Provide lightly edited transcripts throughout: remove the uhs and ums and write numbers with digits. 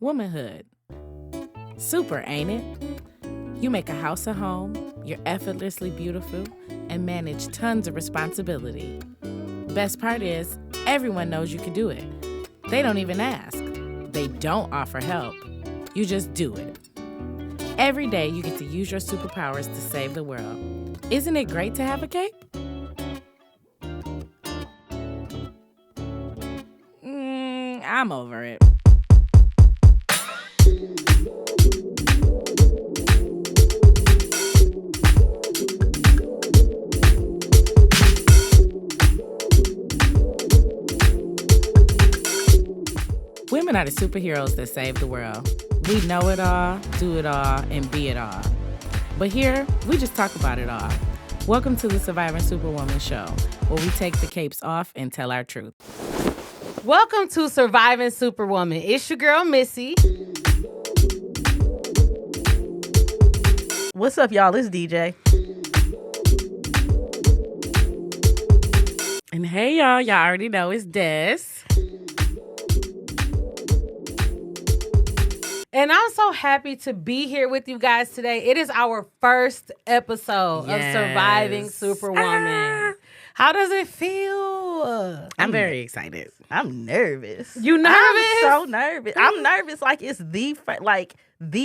Womanhood. Super, ain't it? You make a house a home, you're effortlessly beautiful, and manage tons of responsibility. Best part is, everyone knows you can do it. They don't even ask. They don't offer help. You just do it. Every day you get to use your superpowers to save the world. Isn't it great to have a cape? I'm over it. Women are the superheroes that save the world. We know it all, do it all, and be it all. But here, we just talk about it all. Welcome to the Surviving Superwoman show, where we take the capes off and tell our truth. Welcome to Surviving Superwoman. It's your girl, Missy. What's up, y'all? It's DJ. And hey, y'all already know it's Des. And I'm so happy to be here with you guys today. It is our first episode of Surviving Superwoman. How does it feel? I'm very excited. I'm nervous. You nervous? I'm so nervous. I'm nervous like it's the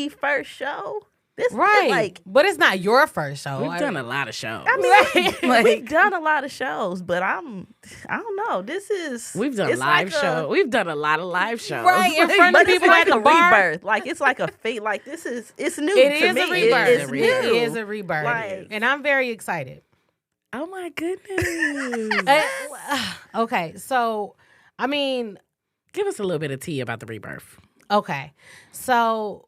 first show. This Right. But it's not your first show. We've done a lot of shows. I mean, we've done a lot of shows, but I don't know. We've done live shows. We've done a lot of live shows. Right, in front of people like at the a bar. rebirth. Like it's like a fate. Like it's new It to is me. a rebirth. It's new. It is a rebirth. Like- And I'm very excited. Oh my goodness. Okay, so, I mean, Give us a little bit of tea about the rebirth. okay. So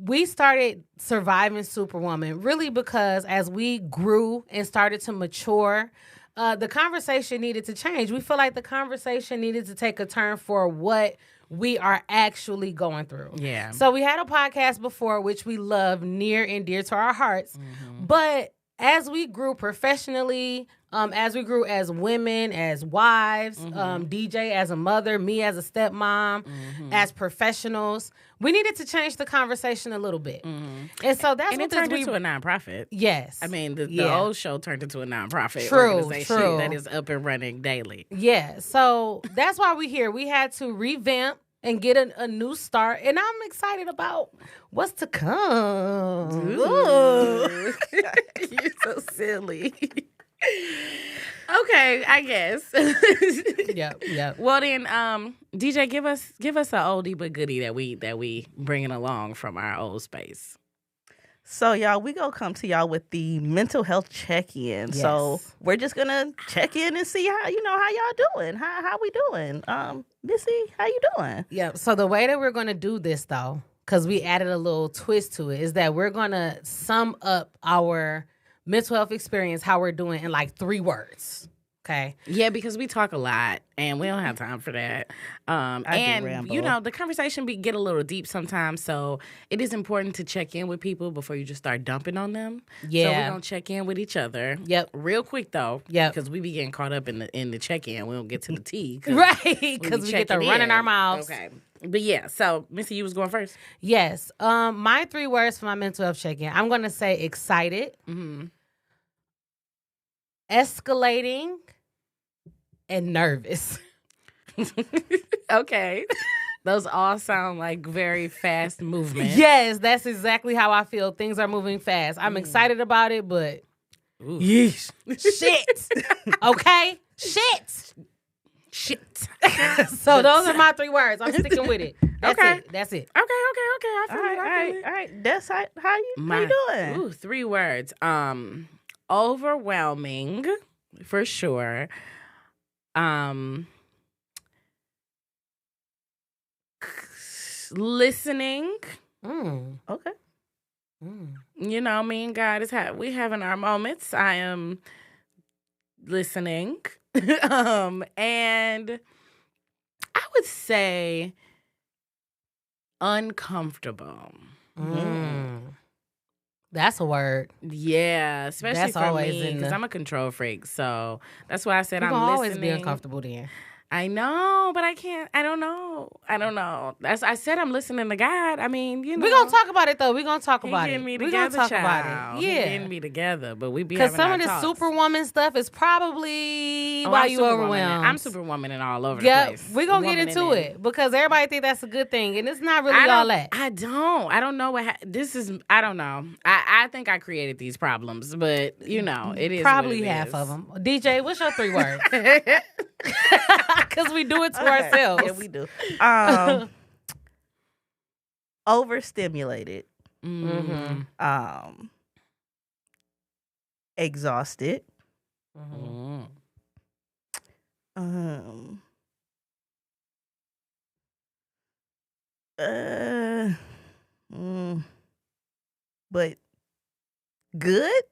we started Surviving Superwoman really because as we grew and started to mature, the conversation needed to change. We feel like the conversation needed to take a turn for what we are actually going through. Yeah. So we had a podcast before, which we love near and dear to our hearts. But as we grew professionally, as we grew as women, as wives, DJ as a mother, me as a stepmom, as professionals, we needed to change the conversation a little bit. And so that's And what it turned into a nonprofit. Yes. I mean, the old show turned into a nonprofit True, organization true. that is up and running daily. Yeah. So that's why we're here. We had to revamp and get a new start. And I'm excited about what's to come. Ooh. You're so silly. Okay, I guess. Yep. Well then, DJ, give us an oldie but goodie that we bringing along from our old space. So y'all, we gonna come to y'all with the mental health check-in. Yes. So we're just gonna check in and see how y'all doing. How we doing? Missy, how you doing? Yep. So the way that we're going to do this, though, because we added a little twist to it, is that we're going to sum up our mental health experience, how we're doing in like 3 words. Okay. Yeah, because we talk a lot and we don't have time for that. And ramble. you know, the conversation get a little deep sometimes, so it is important to check in with people before you just start dumping on them. Yeah. So we're gonna check in with each other. Yep. Real quick though. Yep. Because we be getting caught up in the check in. We don't get to the tea. Right. Because we get to run in our mouths. Okay. But yeah, so Missy, you was going first. Yes. My 3 words for my mental health check-in. I'm going to say excited, escalating, and nervous. Okay. Those all sound like very fast movement. Yes, that's exactly how I feel. Things are moving fast. I'm excited about it, but Yeesh. shit. Okay? Shit. Shit. So those are my 3 words. I'm sticking with it. That's Okay. it. That's it. Okay. I feel it. I feel it. All right. That's how you doing? Ooh, 3 words. Overwhelming, for sure. Listening. Okay. You know, me and God we having our moments. I am listening. And I would say uncomfortable. That's a word. Yeah, especially That's for always me in because the- I'm a control freak. So that's why I said You're I'm gonna listening. always be uncomfortable then. I know, but I can't. I don't know. As I said, I'm listening to God. I mean, you know. We're going to talk about it, though. We're going to talk He about it. getting me We're together, going to talk child. about it. He Yeah. getting me together, but we be Because having some our of this talks. Superwoman stuff is probably Oh, why I'm you Superwomaning. overwhelmed. I'm Superwomaning all over the Yep, place. we're going to get Womaning into in. it because everybody think that's a good thing, and it's not really I all don't, that. I don't know what this is. I don't know. I think I created these problems, but you know, it is Probably what it half is. of them. DJ, what's your 3 words? Because we do it to ourselves. Yeah, we do. Overstimulated. Mm-hmm. Exhausted. Mm-hmm. But good.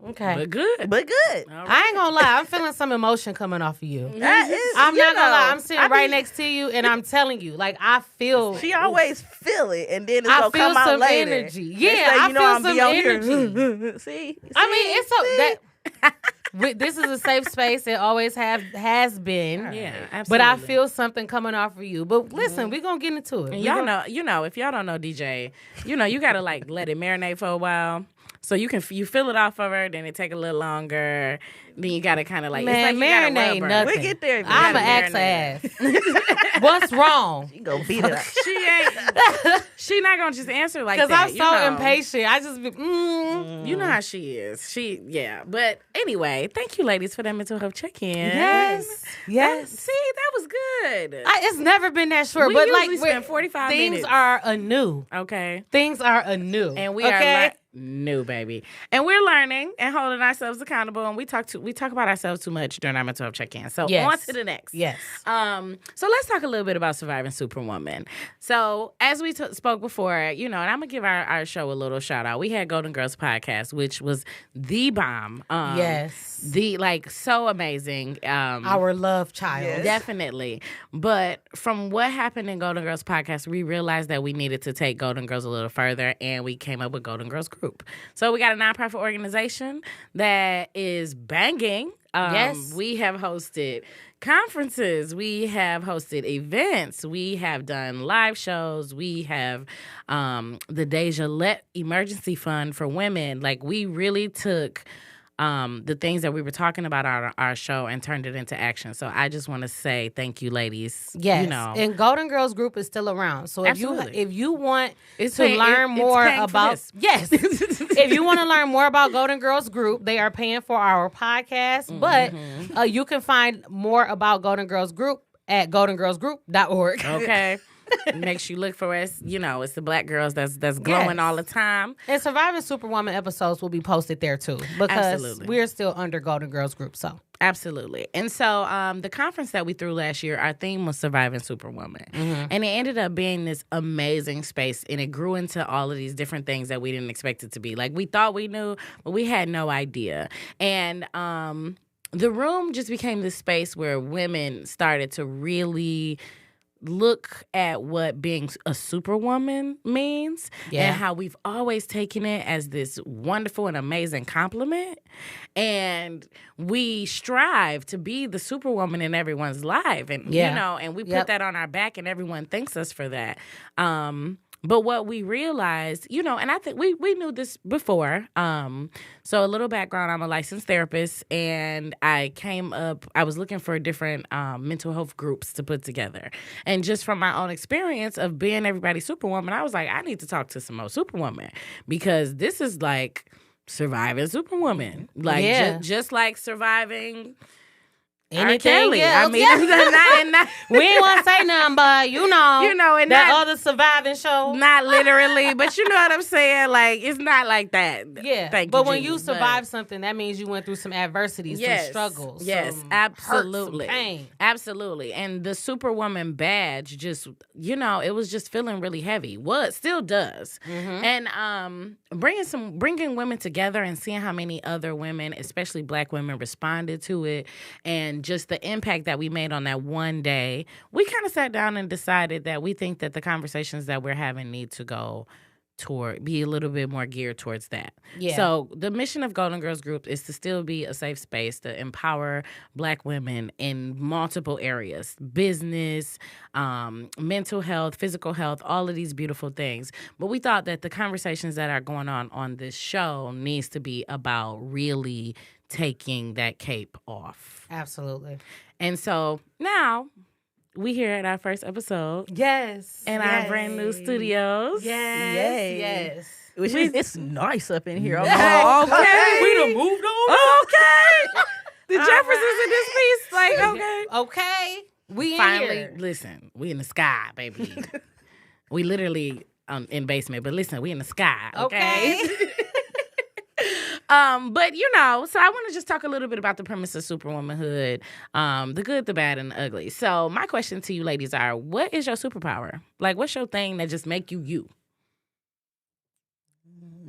Okay. But good. But good. All right. I ain't gonna lie, I'm feeling some emotion coming off of you. That is, I'm you not gonna lie, know, I'm sitting right next to you, and I'm telling you, like I feel. She always feel it, and then it's I gonna feel come out some later. energy. Next Yeah, thing I you know, feel I'm some be on energy. Here. See, I mean, it's so that this is a safe space. It always has been. Yeah, absolutely. But I feel something coming off of you. But listen, we're gonna get into it. And y'all know, if y'all don't know DJ, you know, you gotta like let it marinate for a while. So you feel it off of her, then it take a little longer. Then you gotta kind of like, Man, it's like you gotta marinate rub her. nothing. we get there. I'm an gotta axe ass. What's wrong? You go beat it up. She not gonna just answer like Because that. I'm so impatient. I just be, You know how she is. But anyway, thank you, ladies, for that mental health check-in. Yes. That was good. It's never been that short. We but usually like, spend 45 things minutes. are anew. Okay. Things are anew. And we okay? are new, baby. And we're learning and holding ourselves accountable. And we talk about ourselves too much during our mental health check-in. So Yes. on to the next. Yes. So let's talk a little bit about Surviving Superwoman. So as we spoke before, you know, and I'm gonna give our show a little shout out. We had Golden Girls podcast, which was the bomb. Yes. The so amazing. Our love child. Yes. Definitely. But from what happened in Golden Girls podcast, we realized that we needed to take Golden Girls a little further, and we came up with Golden Girls Group. So we got a nonprofit organization that is banging. Yes. We have hosted conferences. We have hosted events. We have done live shows. We have the Deja Let Emergency Fund for Women. Like, we really took the things that we were talking about on our show and turned it into action. So I just want to say thank you, ladies. Yes. You know, And Golden Girls Group is still around. So if you want It's to paying- learn it's more paying for about this. yes. If you want to learn more about Golden Girls Group, they are paying for our podcast. Mm-hmm. But you can find more about Golden Girls Group at goldengirlsgroup.org. okay. Make sure you look for us. You know, it's the black girls that's glowing Yes. all the time. And Surviving Superwoman episodes will be posted there too. Because Absolutely. we're still under Golden Girls Group. So Absolutely. And so the conference that we threw last year, our theme was Surviving Superwoman. Mm-hmm. And it ended up being this amazing space, and it grew into all of these different things that we didn't expect it to be. Like, we thought we knew, but we had no idea. And the room just became this space where women started to really look at what being a superwoman means Yeah. and how we've always taken it as this wonderful and amazing compliment. And we strive to be the superwoman in everyone's life. And, Yeah. you know, and we put Yep. that on our back, and everyone thanks us for that. But what we realized, you know, and I think we knew this before. So a little background, I'm a licensed therapist, and I was looking for different mental health groups to put together. And just from my own experience of being everybody's superwoman, I was like, I need to talk to some more superwoman, because this is like surviving superwoman. Like, Yeah. just like surviving anything R. Kelly. else. I mean, not we ain't want to say nothing, but you know, and that not- other surviving show. not literally, but you know what I'm saying? Like, it's not like that. Yeah, Thank but you, when Jeannie, you survive something, that means you went through some adversities, some struggles, Yes, some absolutely. hurt, some pain. Absolutely. And the Superwoman badge just, you know, it was just feeling really heavy. Still does. Mm-hmm. And bringing women together and seeing how many other women, especially Black women, responded to it, and just the impact that we made on that one day, we kind of sat down and decided that we think that the conversations that we're having need to go be a little bit more geared towards that. Yeah. So the mission of Golden Girls Group is to still be a safe space to empower Black women in multiple areas: business, mental health, physical health, all of these beautiful things. But we thought that the conversations that are going on this show needs to be about really taking that cape off. Absolutely. And so now we here at our first episode Yes. in our brand new studios. Yes. It's nice up in here. Okay. We done moved on. Okay. The Jeffersons in this piece, like, okay. Okay. We Finally, here. listen, we in the sky, baby. We literally in basement, but listen, we in the sky, okay? But so I want to just talk a little bit about the premise of Superwomanhood, the good, the bad, and the ugly. So my question to you ladies are, what is your superpower? Like, what's your thing that just make you you?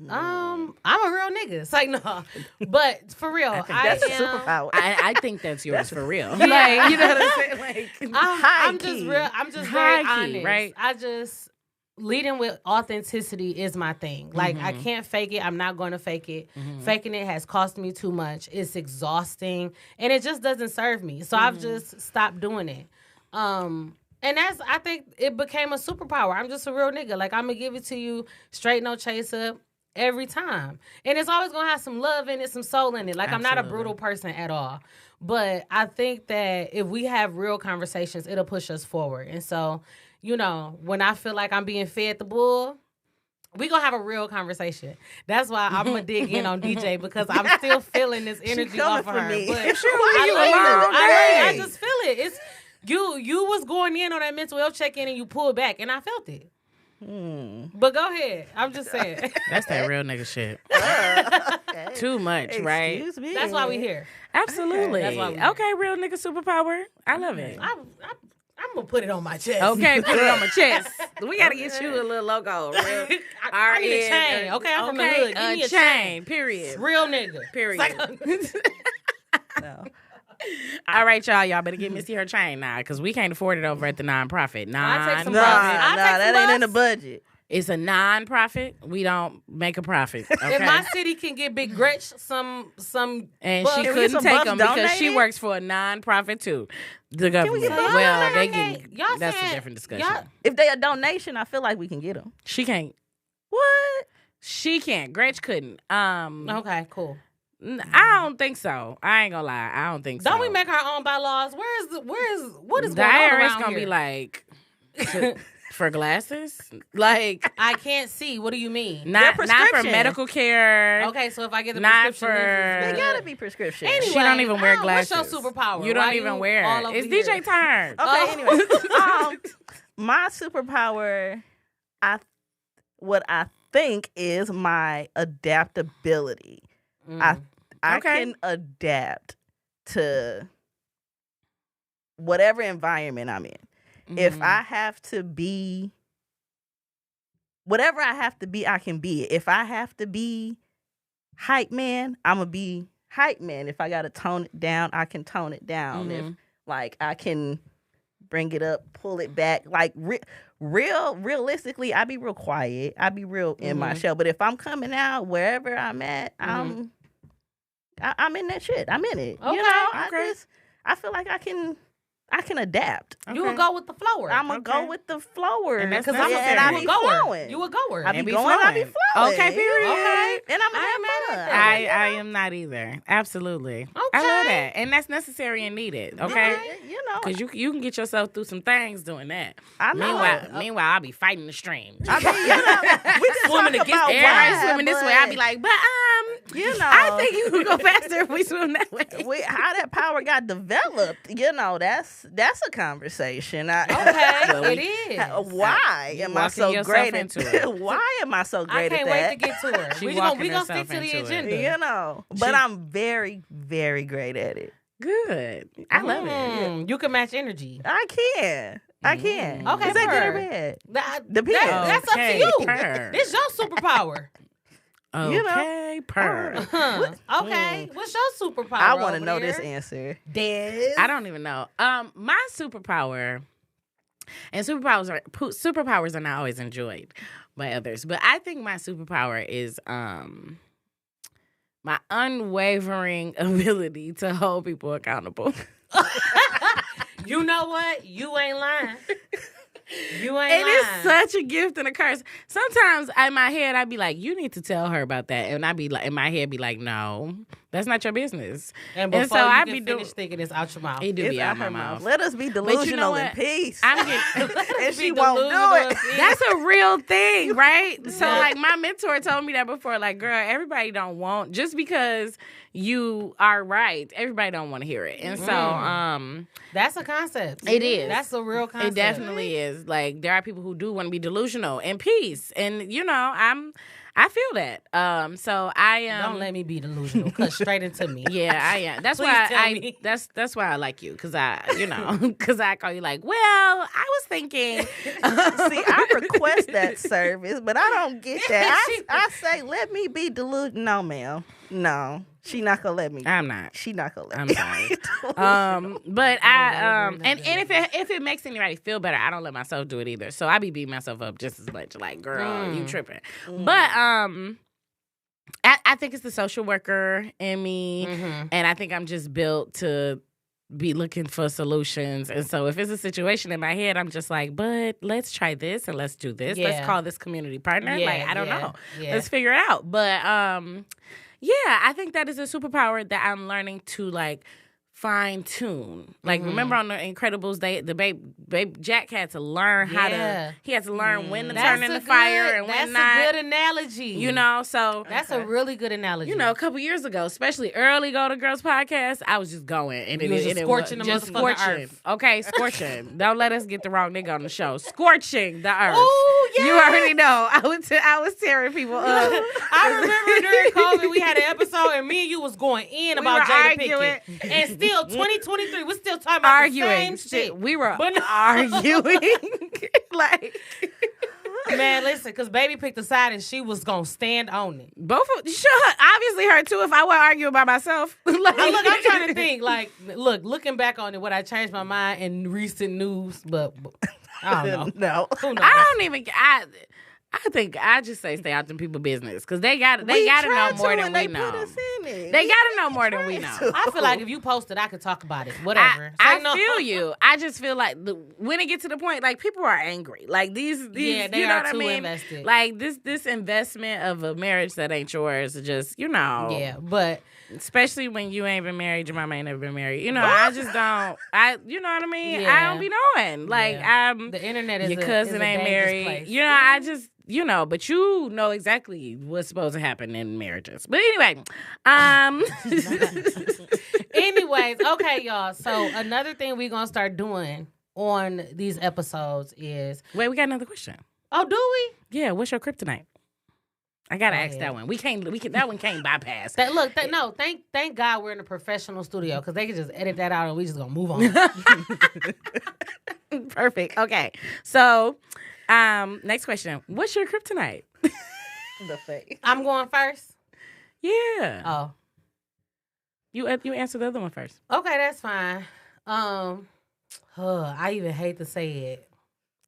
I'm a real nigga. It's like, no. But for real, I think that's a am, superpower. I think that's yours for real. Yeah. Like, you know what I'm saying? Like, I'm just real. I'm just very High key, honest. right? I just leading with authenticity is my thing. Like I can't fake it. I'm not going to fake it. Faking it has cost me too much. It's exhausting, and it just doesn't serve me. So I've just stopped doing it. And I think it became a superpower. I'm just a real nigga. Like, I'm gonna give it to you straight, no chaser, every time. And it's always gonna have some love in it, some soul in it. Like, I'm not a brutal person at all. But I think that if we have real conversations, it'll push us forward. And so, when I feel like I'm being fed the bull, we gonna have a real conversation. That's why I'm gonna dig in on DJ, because I'm still feeling this energy off of her. Me. But I I just feel it. It's you was going in on that mental health check-in and you pulled back, and I felt it. But go ahead. I'm just saying. that's that real nigga shit. Okay. Too much, right? Excuse me. That's why we here. Absolutely. That's why we here. Okay, real nigga superpower. I love it. I'm gonna put it on my chest. Okay, put it on my chest. We gotta get you a little logo. Real, I need a chain. Okay, I'm from the hood. Give me a chain. Period. Real nigga. Period. No. All right, y'all better get Missy her chain now, because we can't afford it over at the nonprofit. I'll take some Nah, profit. I'll take that some ain't in the bucks. budget. It's a non-profit. We don't make a profit. Okay? If my city can get Big Gretch some and bucks, she Can we get couldn't some take bucks them because she donated? works for a non-profit too. The government. get bucks Well, they donated? can. Y'all That's a saying- different discussion. y'all- If they a donation, I feel like we can get them. She can't. What? She can't. Gretch couldn't. Okay, cool. I don't think so. I ain't gonna lie. I don't think so. Don't we make our own bylaws? What is the going on IRS around gonna here? be like for glasses? Like I can't see. What do you mean? not for prescription. medical care. Okay, so if I get the Not prescription for- lenses, They it's gotta good. be prescription. Anyway, She don't even wear what's glasses. your superpower? You don't Why even you wear all it. over It's here? DJ turn. Okay, Oh. anyway. My superpower, what I think is my adaptability. I Okay. can adapt to whatever environment I'm in. If I have to be whatever I have to be, I can be it. If I have to be hype man, I'm gonna be hype man. If I gotta tone it down, I can tone it down. If I can bring it up, pull it back. Like realistically, I be real quiet. I be real in my shell. But if I'm coming out wherever I'm at, I'm in that shit. I'm in it. Okay, I feel like I can adapt. You would go with the flower. I'm gonna go with the flower. And that's Because necessary. I you be a goer. flowing. You a goer. I And be be going, I be flowing. flowing. Okay, period. Okay. And I'm I ain't mad at have that. fun. I am not either. Absolutely. I love that. And that's necessary and needed. Okay? You know, Because you can get yourself through some things doing that. I know. Meanwhile, I'll be fighting the stream. I mean, you know, we can Swimming talk against about Everybody why, swimming this way. I'll be like, but you know, I think you can go faster if we swim that way. how that power got developed. You know, that's a conversation. Okay, it is. Why You am I walking so yourself great into at it. Why am I so I great can't at wait that? to get to her. She We walking gonna stick herself to the into it. agenda. You know, but I'm very, very great at it. Good. I love it. You can match energy. I can. Okay, Is that good or purr. bad? Depends. That's up to Okay, you. purr. This your superpower. You know. Okay, purr. Okay, what's your superpower? I want to over know there? this answer. Des. I don't even know. My superpower And superpowers are not always enjoyed by others. But I think my superpower is my unwavering ability to hold people accountable. You know what? You ain't lying. You ain't It lying. is such a gift and a curse. Sometimes in my head, I'd be like, you need to tell her about that. And I'd be like, in my head, be like, no, that's not your business. And before so you I'd can be finish thinking it's out your mouth. It do It's be out out my her mouth. Let us be delusional in peace. I'm getting, And she won't do it. that's a real thing, right? So, Yeah. like, my mentor told me that before. Like, girl, everybody don't want, just because you are right, everybody don't want to hear it. And so, That's a concept. It is. That's a real concept. it definitely is. Like, there are people who do want to be delusional in peace. And, you know, I feel that. So I am. Don't let me be delusional. Cut straight into me. Yeah, I am. That's Please why tell me. that's why I like you, because I call you like, well, I was thinking. See, I request that service, but I don't get that. I say, let me be delusional. No, ma'am. No. She not gonna let me. I'm not. She not gonna let I'm me. sorry. But and if it makes anybody feel better, I don't let myself do it either. So I be beating myself up just as much. Like, girl, you tripping. But I think it's the social worker in me, and I think I'm just built to be looking for solutions. And so if it's a situation in my head, I'm just like, but let's try this and let's do this. Yeah. Let's call this community partner. Yeah, like, I don't know. yeah. Let's figure it out. But yeah, I think that is a superpower that I'm learning to, like, fine tune. Like, remember on The Incredibles, the babe Jack had to learn how to. He had to learn when to turn in the fire and when not. That's a good analogy. You know, so That's a really good analogy. you know, a couple years ago, especially early Go to Girls podcast, I was just going and You was just scorching the just motherfucking scorching. earth. Okay, scorching. Don't let us get the wrong nigga on the show. Scorching the earth. Oh, yeah. You already know. I was tearing people up. I remember during COVID, we had an episode and me and you was going in about were Jada arguing. Pinkett. And still, 2023, we're still talking about the Arguing. same shit. We were But no. arguing. Like, Man, listen, because baby picked a side and she was going to stand on it. both of obviously her too if I were arguing by myself. Like, Look, I'm trying to think. Like, looking back on it, would I change my mind in recent news? But I don't know. No. Who knows? I think I just say stay out them people business because they got to know tried more to than when we they know. put us in it. They got to know more than we know. I feel like if you posted, I could talk about it. Whatever. I Say no. feel you. I just feel like when it gets to the point, like, people are angry. Like, these Yeah, they you know are what too I mean? invested. Like, this investment of a marriage that ain't yours, just, you know. Yeah, but Especially when you ain't been married, your mama ain't never been married. You know, I just don't. You know what I mean? I Yeah. don't be knowing. Like, Yeah. The internet is your a cousin is a ain't dangerous married. place. You know, I just, you know, but you know exactly what's supposed to happen in marriages. But anyway, Anyways, okay, y'all. So another thing we're gonna start doing on these episodes is wait, we got another question. do we? Yeah, what's your kryptonite? I gotta Go ask ahead. that one. We can that one can't bypass. Thank God we're in a professional studio because they can just edit that out and we just gonna move on. Perfect. Okay. So, next question. What's your kryptonite? The face. I'm going first. Yeah. Oh, You answer the other one first. okay, that's fine. I even hate to say it.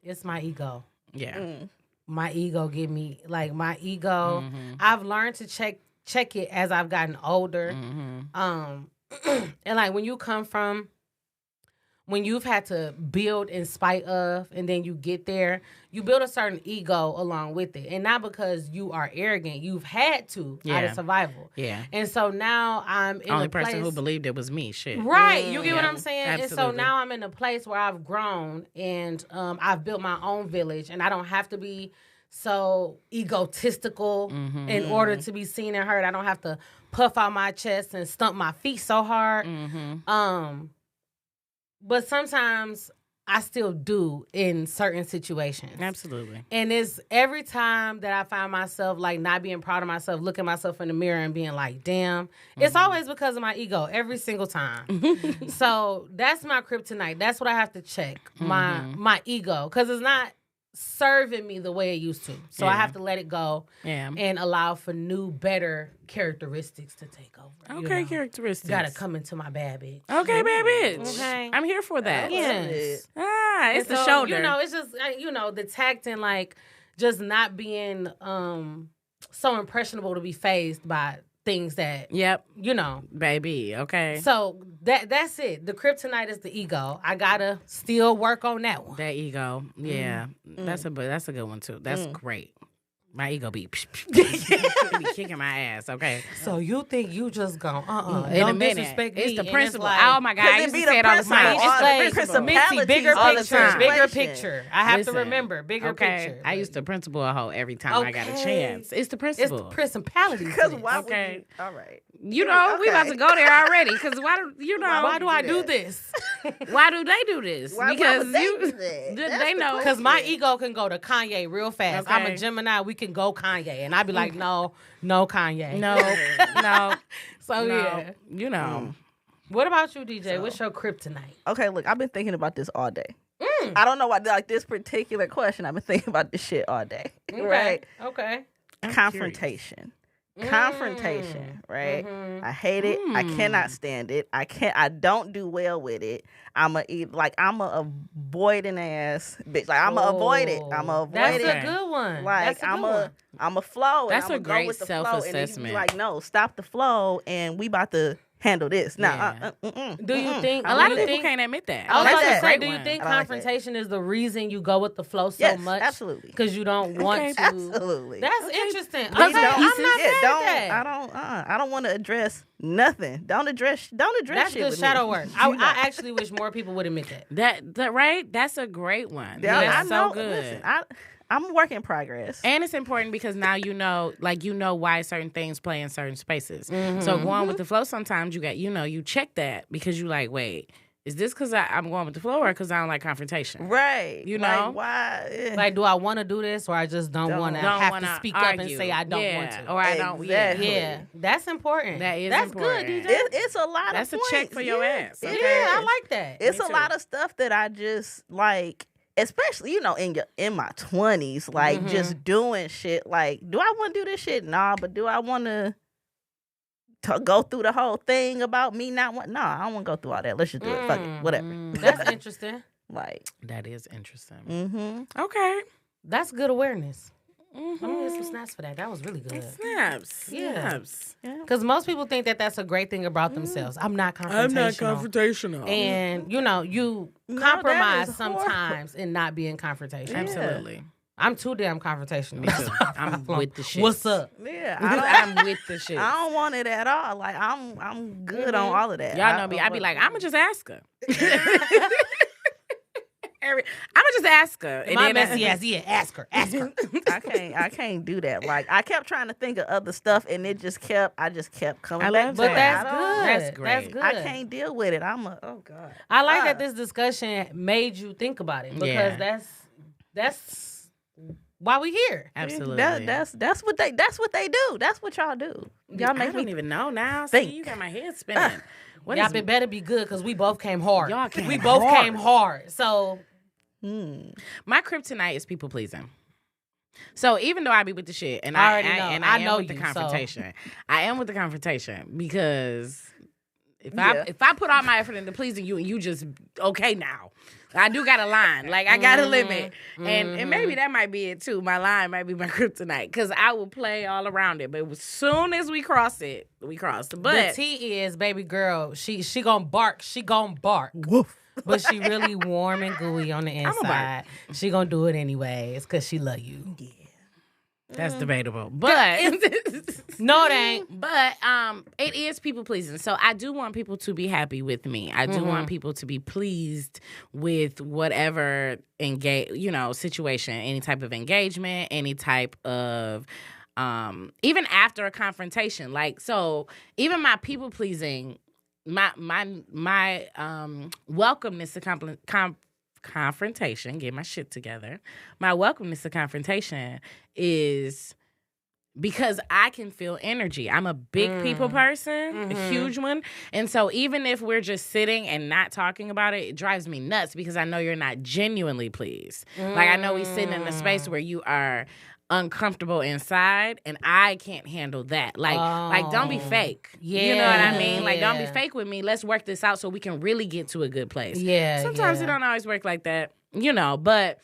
It's my ego. Yeah. My ego give me my ego. Mhm. I've learned to check it as I've gotten older. Mhm. And like when you've had to build in spite of, and then you get there, you build a certain ego along with it, and not because you are arrogant. You've had to out Yeah. of survival. Yeah. And so now I'm in Only a place. person who believed it was me. Shit. Right, you get what Yeah, I'm saying? And so absolutely. now I'm in a place where I've grown and I've built my own village, and I don't have to be so egotistical Mm-hmm. in order to be seen and heard. I don't have to puff out my chest and stump my feet so hard. Mm-hmm. But sometimes I still do in certain situations. Absolutely. And it's every time that I find myself like not being proud of myself, looking myself in the mirror and being like, damn, it's always because of my ego every single time. So that's my kryptonite. That's what I have to check, my ego. Because it's not serving me the way it used to. So I have to let it go Yeah. and allow for new, better characteristics to take over. Okay, characteristics. Gotta come into my bad bitch. Okay, bad bitch. Okay. I'm here for that. Yes. Ah, it's And the so, shoulder. You know, it's just, the tact and like just not being so impressionable to be phased by things that, Yep, baby. Okay. So that's it. The kryptonite is the ego. I gotta still work on that one. That ego. Yeah. That's a good one too. That's great. My ego be kicking my ass, okay? So you think you just gone, In a don't minute. disrespect me. It's the and principle. like, Oh my God, I used to say it all the time. It's like, Missy, bigger all the picture, time. bigger picture. I have Listen, to remember, bigger picture. I used to principle a hoe every time I got a chance. It's the It's principle. the principality. Because why would Okay. you? All right. We about to go there already. Because why Why do I do this? Why do they do this? Why Because would they do that? That's they the know. Because my ego can go to Kanye real fast. Okay. I'm a Gemini. We can go Kanye. And I'd be like, no Kanye. No. So, yeah. What about you, DJ? What's your kryptonite? Okay, look, I've been thinking about this all day. I don't know why, like this particular question. I've been thinking about this shit all day. Right? Okay. Confrontation. Confrontation, right? I hate it. I cannot stand it. I don't do well with it. I'm a avoiding ass bitch. Like I'm a avoid it. I'm a avoid That's it. a good one. Like I'm a flow. That's and a I'm great go with the self-assessment. Flow, and then you be like, no, stop the flow, and we about to handle this. Now, Do you think A lot of people can't admit that. I was like about to that. say, do you think I like that. confrontation is the reason you go with the flow so Yes, much? absolutely. Because you don't want to. Absolutely. That's interesting. Okay, Please I'm not don't- mad at that. I don't want to address nothing. Don't address That's shit good with shadow me. work. I actually wish more people would admit that. That right? That's a great one. Yeah, That's I know. so good. Listen, I'm a work in progress. And it's important because now you know why certain things play in certain spaces. So going with the flow, sometimes you got, you check that because you like, wait, is this because I'm going with the flow or because I don't like confrontation? Right. You know? Like, why? Yeah. Like, do I want to do this or I just don't want to have wanna to speak argue. up and say I don't want to? Or I don't. Exactly. Yeah, that's important. That is That's important. good, DJ. It's a lot That's of a check points. for your Yeah, ass. it Okay. Yeah, I is. like that. It's Me a too. lot of stuff that I just like, especially in my 20s, like just doing shit. Like, do I want to do this shit? Nah, but do I want to go through the whole thing about me not want? No, I don't want to go through all that. Let's just do it. Fuck it, whatever. That's interesting. Like, That is interesting. mm-hmm. Okay. That's good awareness. I'm gonna get some snaps for that. That was really good. Snaps. Yeah. Snaps. Because most people think that that's a great thing about themselves. I'm not confrontational. confrontational. And you that compromise is sometimes in not being confrontational. Absolutely. I'm too damn confrontational. Me That's too. my I'm problem. with the shit. What's up? Yeah, I'm with the shit. I don't want it at all. Like, I'm good on all of that. Y'all know me. I be like, I'ma just ask her. I'ma just ask her. And My then messy ass, ask her. I can't do that. Like, I kept trying to think of other stuff, and I just kept coming I back. love to But it. that's I don't- good. That's great. That's good. I can't deal with it. Oh God. I like that this discussion made you think about it because Yeah. that's why we here. Absolutely. That's what they do. That's what y'all do. Y'all I make don't me even know now. think. See, you got my head spinning. What Y'all is- better be good because we both came hard. Y'all came we both hard. came hard. So my kryptonite is people pleasing. So even though I be with the shit, and I I already know. and I I am know with the you, so. confrontation, I am with the confrontation because if Yeah. I put all my effort into pleasing you and you just okay now, I do got a line, like I got a limit, and maybe that might be it too. My line might be my kryptonite because I will play all around it, but as soon as we cross it, we cross. the But T is baby girl. She gonna bark. She gonna bark. woof. But she really warm and gooey on the a bark. inside. She gonna do it anyways because she love you. that's debatable. But No, it ain't. But it is people pleasing. So I do want people to be happy with me. I do want people to be pleased with whatever situation, any type of engagement, any type of even after a confrontation. Like, so even my people pleasing, my welcomeness to confrontation, get my shit together. My welcomeness to confrontation is because I can feel energy. I'm a big people person, a huge one. And so even if we're just sitting and not talking about it, it drives me nuts because I know you're not genuinely pleased. Like, I know we sitting in a space where you are uncomfortable inside, and I can't handle that. Like don't be fake. Yeah. You know what I mean? Like, don't be Yeah. fake with me. Let's work this out so we can really get to a good place. Yeah. Sometimes yeah. it don't always work like that, you know, but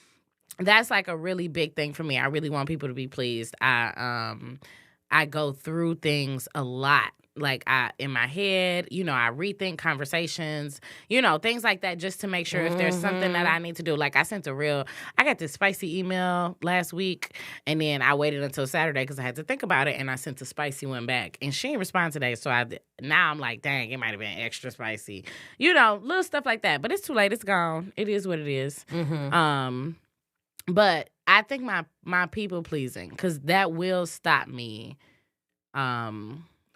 that's like a really big thing for me. I really want people to be pleased. I go through things a lot. Like, in my head, you know, I rethink conversations, you know, things like that, just to make sure if there's something that I need to do. Like, I got this spicy email last week, and then I waited until Saturday because I had to think about it, and I sent a spicy one back. And she didn't respond today, so now I'm like, dang, it might have been extra spicy. You know, little stuff like that. But it's too late. It's gone. It is what it is. But I think my people pleasing, because that will stop me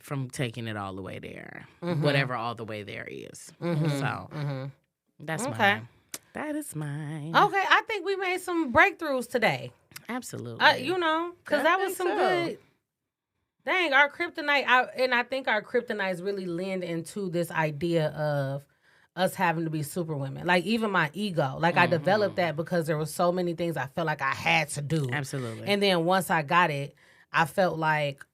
from taking it all the way there, whatever all the way there is. So that's mine. That is mine. Okay, I think we made some breakthroughs today. Absolutely. You know, because that was some good. Dang, our kryptonite, I think our kryptonites really lend into this idea of us having to be superwomen. Like, even my ego. Like, I developed that because there were so many things I felt like I had to do. Absolutely. And then once I got it, I felt like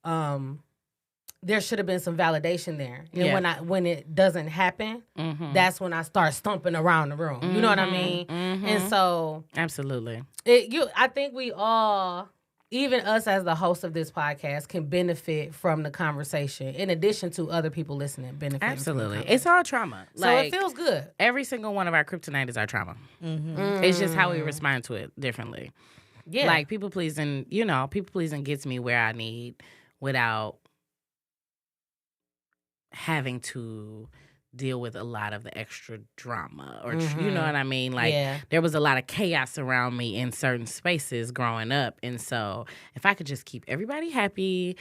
there should have been some validation there. And when it doesn't happen, that's when I start stumping around the room. You know what I mean? And so Absolutely. I think we all, even us as the host of this podcast, can benefit from the conversation, in addition to other people listening benefiting. Absolutely. It's all trauma. So like, it feels good. Every single one of our kryptonite is our trauma. It's just how we respond to it differently. Yeah. Like, people pleasing gets me where I need without having to deal with a lot of the extra drama, or you know what I mean? Like, there was a lot of chaos around me in certain spaces growing up, and so if I could just keep everybody happy,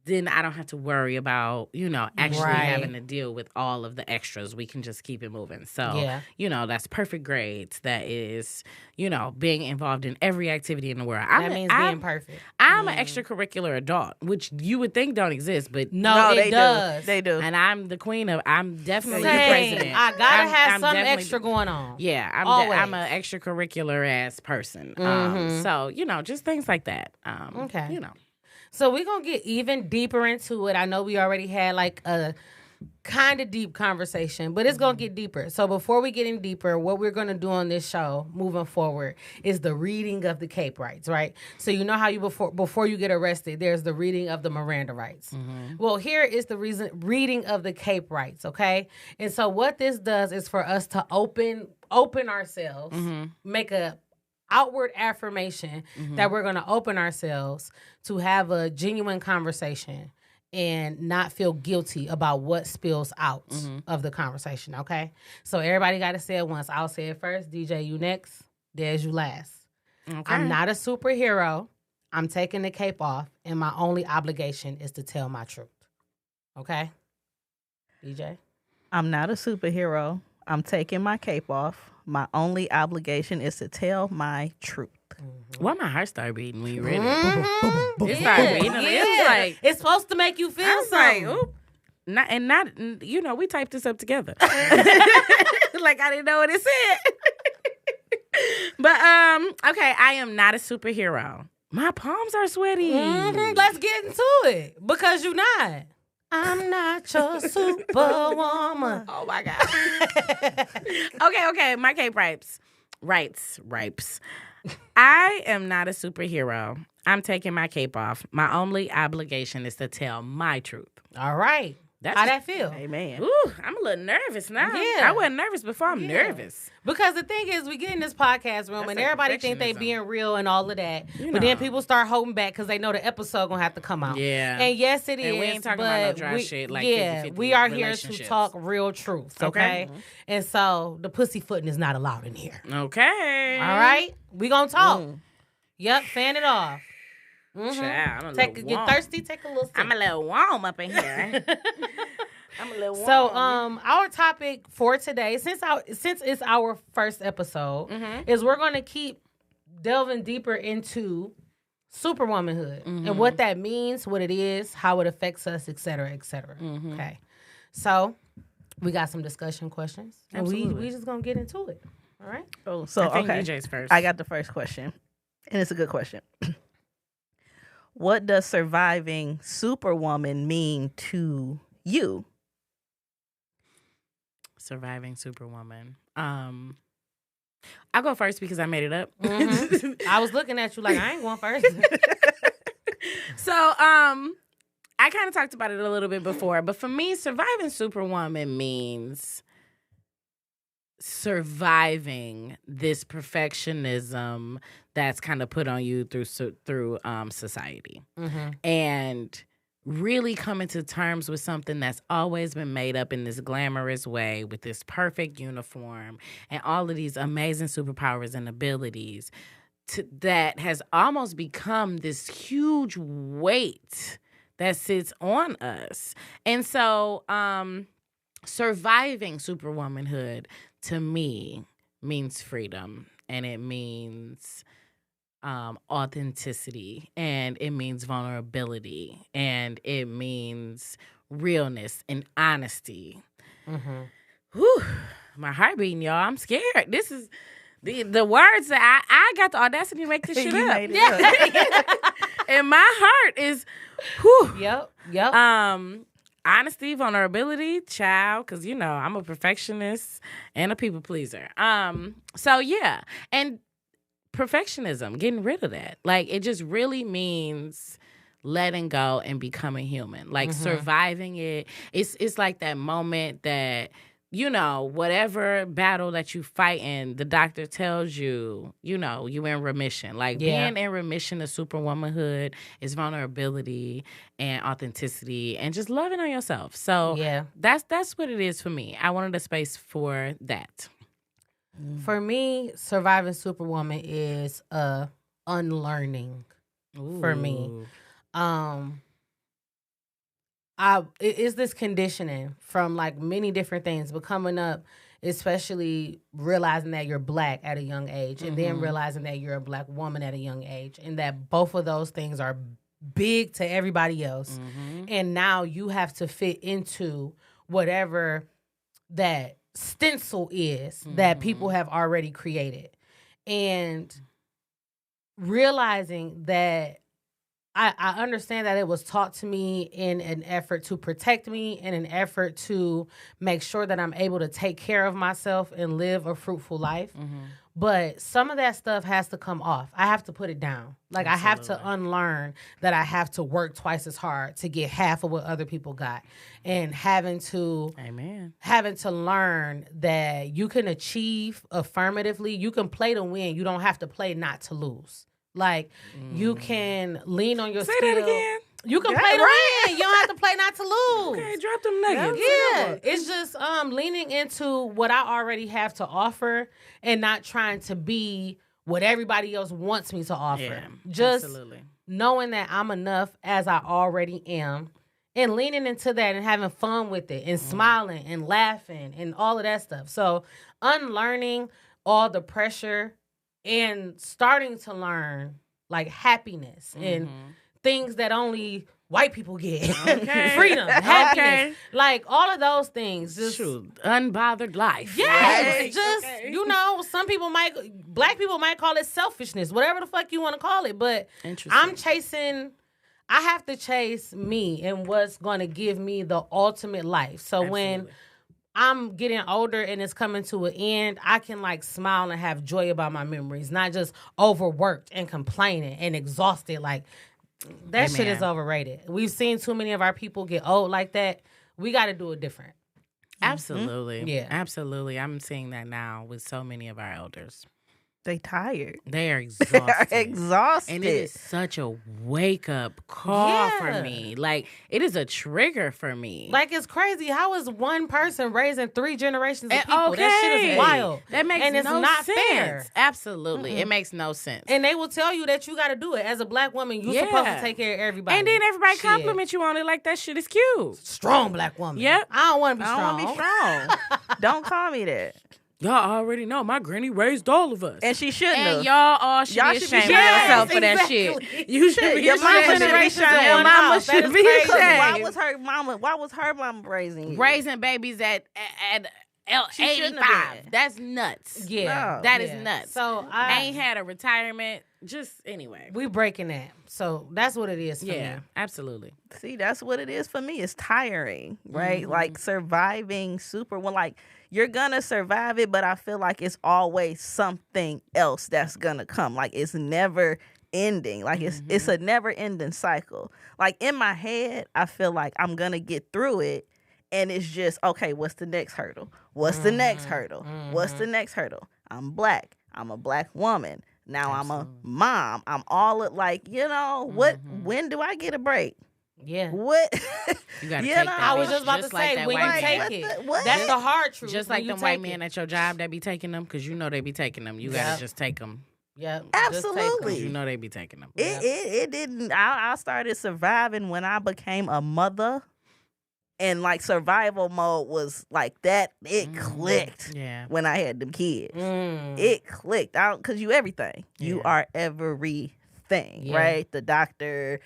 then I don't have to worry about, you know, actually having to deal with all of the extras. We can just keep it moving. So, you know, that's perfect grades. That is, you know, being involved in every activity in the world. That means being perfect. I'm an extracurricular adult, which you would think don't exist, but no, it does. They do. And I'm the queen of, I'm definitely the Same. president. I gotta have some definitely extra going on. Yeah, I'm an extracurricular ass person. So, you know, just things like that. Okay. You know. So we're going to get even deeper into it. I know we already had like a kind of deep conversation, but it's going to get deeper. So before we get in deeper, what we're going to do on this show moving forward is the reading of the Cape rights, right? So you know how you before you get arrested, there's the reading of the Miranda rights. Well, here is the reading of the Cape rights, okay? And so what this does is for us to open ourselves, make a outward affirmation that we're going to open ourselves to have a genuine conversation and not feel guilty about what spills out of the conversation, okay? So everybody got to say it once. I'll say it first. DJ, you next. Des, you last. Okay. I'm not a superhero. I'm taking the cape off, and my only obligation is to tell my truth. Okay? DJ? I'm not a superhero. I'm taking my cape off. My only obligation is to tell my truth. Why my heart started beating when you read it? It started beating. It's like, it's supposed to make you feel I was something. like, oop. Not, you know, we typed this up together. Like, I didn't know what it said. But, okay, I am not a superhero. My palms are sweaty. Let's get into it. Because you're not. I'm not your superwoman. Oh, my God. Okay. My cape ripes. I am not a superhero. I'm taking my cape off. My only obligation is to tell my truth. All right. How that feel? Amen. Ooh, I'm a little nervous now. Yeah. I wasn't nervous before. I'm nervous. Because the thing is, we get in this podcast room and like everybody think they perfectionism. being real and all of that. You But know. then people start holding back because they know the episode going to have to come out. Yeah. And yes, it is. And we ain't talking about no dry shit like 50-50 we are here to relationships. talk real truth, okay? And so the pussyfooting is not allowed in here. Okay. All right? We going to talk. Yep, fan it off. Child, I'm a Take little get warm. thirsty, take a little sip. I'm a little warm up in here. I'm a little warm. So, our topic for today, since it's our first episode, is we're going to keep delving deeper into Superwomanhood and what that means, what it is, how it affects us, et cetera, et cetera. Okay. So we got some discussion questions. And we just going to get into it. All right? Oh, so, I think okay. DJ's first. I got the first question. And it's a good question. What does surviving Superwoman mean to you? Surviving Superwoman. I'll go first because I made it up. I was looking at you like, I ain't going first. So, I kind of talked about it a little bit before, but for me, surviving Superwoman means surviving this perfectionism that's kind of put on you through society, and really coming to terms with something that's always been made up in this glamorous way with this perfect uniform and all of these amazing superpowers and abilities that has almost become this huge weight that sits on us. And so surviving Superwomanhood to me means freedom, and it means authenticity, and it means vulnerability, and it means realness and honesty. Whew, my heart beating, y'all. I'm scared. This is the words that I got the audacity to make this shit up. And my heart is, whew. Yep. Honesty, vulnerability, child, because, you know, I'm a perfectionist and a people pleaser. So, yeah. And perfectionism, getting rid of that. Like, it just really means letting go and becoming human. Like, surviving it. It's like that moment that, you know, whatever battle that you fight in, the doctor tells you, you know, you in remission. Like, being in remission of Superwomanhood is vulnerability and authenticity and just loving on yourself. So that's what it is for me. I wanted a space for that. For me, surviving Superwoman is unlearning. For me, it is this conditioning from like many different things, but coming up, especially realizing that you're black at a young age, and then realizing that you're a black woman at a young age, and that both of those things are big to everybody else, and now you have to fit into whatever that stencil is that people have already created, and realizing that I understand that it was taught to me in an effort to protect me, in an effort to make sure that I'm able to take care of myself and live a fruitful life. But some of that stuff has to come off. I have to put it down. Like, I have to unlearn that I have to work twice as hard to get half of what other people got. And having to learn that you can achieve affirmatively. You can play to win. You don't have to play not to lose. Like, you can lean on your skill. Say that again. You can play to win. You don't have to play not to lose. Okay, drop them nuggets. Yeah, it's just leaning into what I already have to offer and not trying to be what everybody else wants me to offer. Yeah, just absolutely. Knowing that I'm enough as I already am, and leaning into that and having fun with it and smiling and laughing and all of that stuff. So unlearning all the pressure and starting to learn like happiness and things that only white people get. Freedom, happiness, like all of those things. Just unbothered life. Yes, right? Just you know, black people might call it selfishness, whatever the fuck you want to call it. But I have to chase me and what's going to give me the ultimate life. So when I'm getting older and it's coming to an end, I can like smile and have joy about my memories, not just overworked and complaining and exhausted. Like, that shit is overrated. We've seen too many of our people get old like that. We got to do it different. Absolutely. Yeah. Absolutely. I'm seeing that now with so many of our elders. They tired. They are exhausted. They are exhausted. And it is such a wake-up call for me. Like, it is a trigger for me. Like, it's crazy. How is one person raising 3 generations of people? That shit is wild. That makes and it's no not sense. Fair. Absolutely. It makes no sense. And they will tell you that you got to do it. As a black woman, you're supposed to take care of everybody. And then everybody compliment you on it like that shit is cute. Strong black woman. Yep. I don't want to be strong. Don't call me that. Y'all already know my granny raised all of us. And she shouldn't have. And y'all all should be ashamed of yourself for that shit. You should be Your mama ashamed. should be ashamed. Your mama should be ashamed. Why was her mama raising you? Raising babies at She shouldn't 85. have been. That's nuts. Yeah. No. That is nuts. So I ain't had a retirement. Just anyway. we breaking that. So that's what it is for me. Absolutely. See, that's what it is for me. It's tiring, right? Like surviving like you're gonna survive it, but I feel like it's always something else that's gonna come. Like it's never ending. Like it's a never ending cycle. Like in my head, I feel like I'm gonna get through it. And it's just, okay, what's the next hurdle? What's the next hurdle? What's the next hurdle? I'm black. I'm a black woman. Now I'm a mom. I'm all like, when do I get a break? Yeah. What? You gotta take that. I was just about to Just like say, that when white you man. take it, What? that's the hard truth. Just when like you them white take men it. at your job that be taking them, because you know they be taking them. You gotta just take them. Yep. Absolutely. You know they be taking them. It didn't. I started surviving when I became a mother. And like survival mode was like that. It clicked when I had them kids. It clicked out because you everything. You are everything, right? The doctor,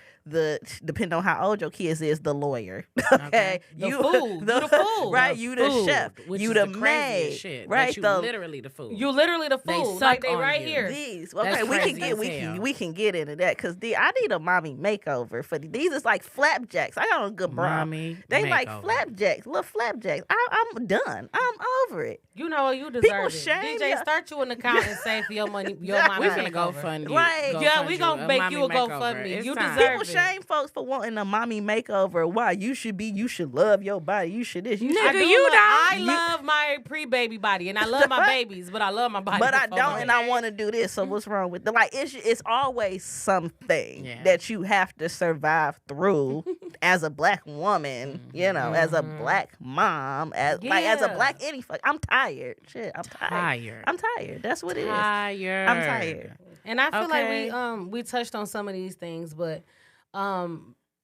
depending on how old your kids is, the lawyer. Okay, The food. The food. right? You the Food, chef. which You is the craziest maid, shit, right? that you literally the food. You literally the They food. suck Like they on right you. here. These That's okay, crazy as we can get into that because I need a mommy makeover for these. Is like flapjacks. I got a good bra. Mommy They like makeover. flapjacks, little flapjacks. I'm done. I'm over it. You know you deserve People it. shame DJ, ya. start you an account and save for your money. Your mommy We finna go makeover. fund you. Right. Go Yeah, fund we you gonna make mommy you a makeover. GoFundMe. It's You time. deserve People it. shame folks for wanting a mommy makeover. Why? You should love your body. You should this. You should. I do you love, don't. I love my pre-baby body, and I love my babies, but I love my body. But I before don't, my and I want to do this. So what's wrong with like? It's always something that you have to survive through as a black woman. As a black mom, as a black any fuck. I'm tired. Shit, I'm tired. I'm tired. That's what it is. I'm tired. And I feel Okay. like we touched on some of these things, but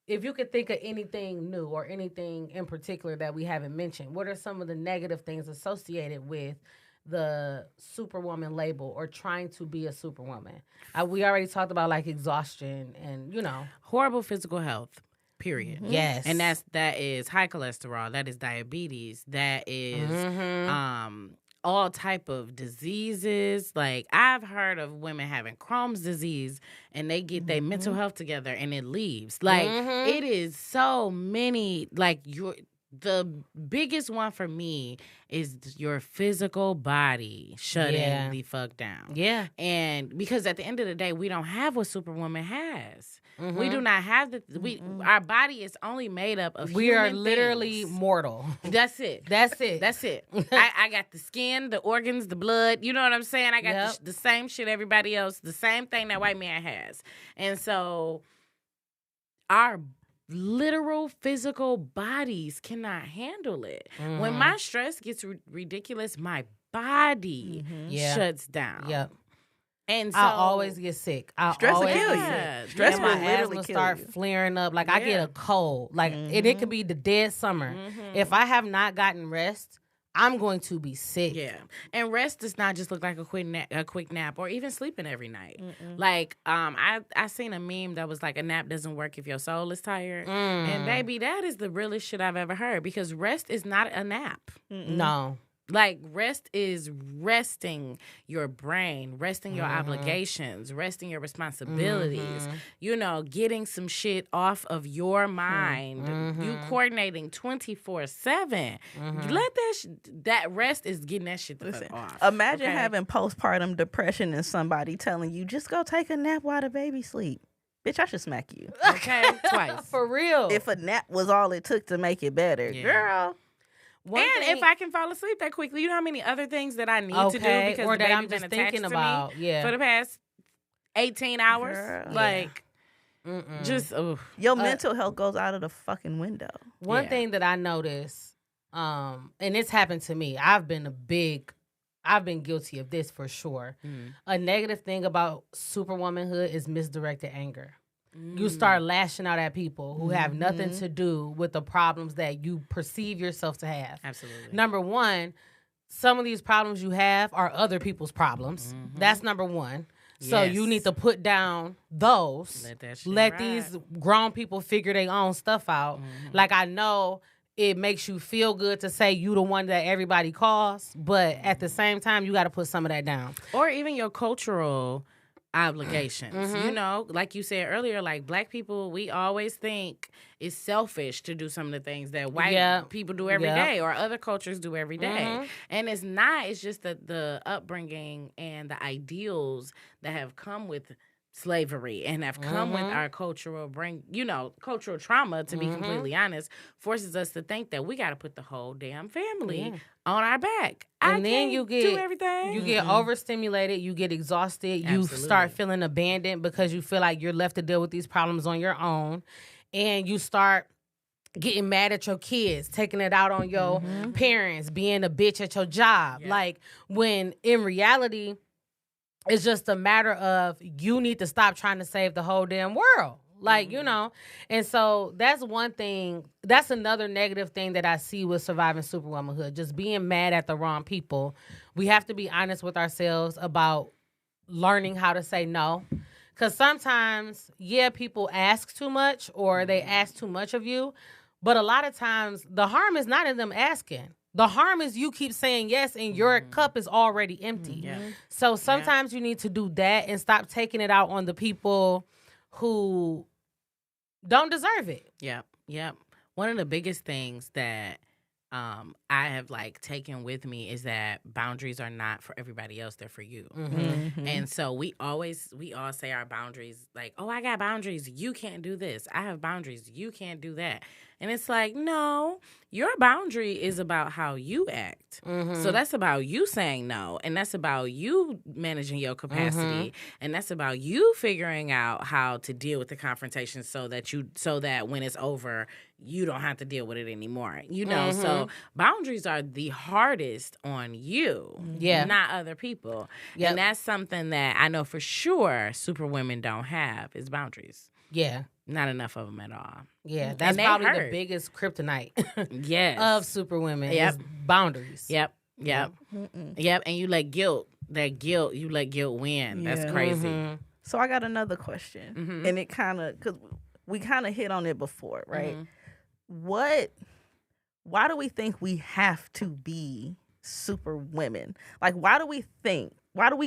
if you could think of anything new or anything in particular that we haven't mentioned, what are some of the negative things associated with the Superwoman label or trying to be a Superwoman? We already talked about like exhaustion and Horrible physical health. Period. Yes. And that is high cholesterol. That is diabetes. That is all type of diseases. Like I've heard of women having Crohn's disease and they get their mental health together and it leaves. Like it is so many. Like the biggest one for me is your physical body shutting the fuck down. Yeah. And because at the end of the day, we don't have what Superwoman has. We do not have our body is only made up of We are human literally things. mortal. That's it. That's it. That's it. I got the skin, the organs, the blood. You know what I'm saying? I got Yep. the same shit everybody else, the same thing that white man has. And so our literal physical bodies cannot handle it. When my stress gets ridiculous, my body shuts down. Yep. And so I always get sick. Stress will always kill get you. sick. Stress And will my literally asthma kill start you. flaring up. Like I get a cold. Like and it could be the dead summer. If I have not gotten rest, I'm going to be sick. Yeah, and rest does not just look like a quick nap or even sleeping every night. Like I seen a meme that was like a nap doesn't work if your soul is tired, and baby, that is the realest shit I've ever heard because rest is not a nap. No. Like rest is resting your brain, resting your obligations, resting your responsibilities, getting some shit off of your mind, you coordinating 24/7. Let that rest is getting that shit the fuck off. Imagine having postpartum depression and somebody telling you, just go take a nap while the baby sleep. Bitch, I should smack you. Okay, twice. For real. If a nap was all it took to make it better. Girl. If I can fall asleep that quickly, you know how many other things that I need to do because or the that baby I'm been just attached thinking to about. me for the past 18 hours. Girl. Like, just Your mental health goes out of the fucking window. One thing that I noticed, and it's happened to me. I've been guilty of this for sure. A negative thing about superwomanhood is misdirected anger. You start lashing out at people who have nothing to do with the problems that you perceive yourself to have. Absolutely. Number one, some of these problems you have are other people's problems. That's number one. So Yes. you need to put down those. Let that shit Let ride. these grown people figure their own stuff out. Like, I know it makes you feel good to say you the one that everybody calls, but at the same time, you got to put some of that down. Or even your cultural obligations. You know, like you said earlier, like black people, we always think it's selfish to do some of the things that white people do every day or other cultures do every day. And it's not. It's just the upbringing and the ideals that have come with slavery and have come with our cultural cultural trauma, to be completely honest, forces us to think that we got to put the whole damn family on our back. And then you get do everything. You get overstimulated, you get exhausted, you start feeling abandoned because you feel like you're left to deal with these problems on your own, and you start getting mad at your kids, taking it out on your parents, being a bitch at your job. Like, when in reality, it's just a matter of you need to stop trying to save the whole damn world. Like, you know. And so that's one thing. That's another negative thing that I see with surviving superwomanhood. Just being mad at the wrong people. We have to be honest with ourselves about learning how to say no. Because sometimes, people ask too much or they ask too much of you. But a lot of times, the harm is not in them asking. The harm is you keep saying yes and your cup is already empty. So sometimes you need to do that and stop taking it out on the people who don't deserve it. Yep. One of the biggest things that I have taken with me is that boundaries are not for everybody else; they're for you. And so we all say our boundaries, like, "Oh, I got boundaries. You can't do this. I have boundaries. You can't do that." And it's like, no, your boundary is about how you act. So that's about you saying no, and that's about you managing your capacity, and that's about you figuring out how to deal with the confrontation so that when it's over, you don't have to deal with it anymore. You know, so boundaries are the hardest on you, not other people. And that's something that I know for sure superwomen don't have is boundaries. Not enough of them at all. That's probably the biggest kryptonite of superwomen is boundaries. Yep. And you let guilt win. That's crazy. So I got another question. And it kind of, because we kind of hit on it before, right? Why do we think we have to be super women? Like, why do we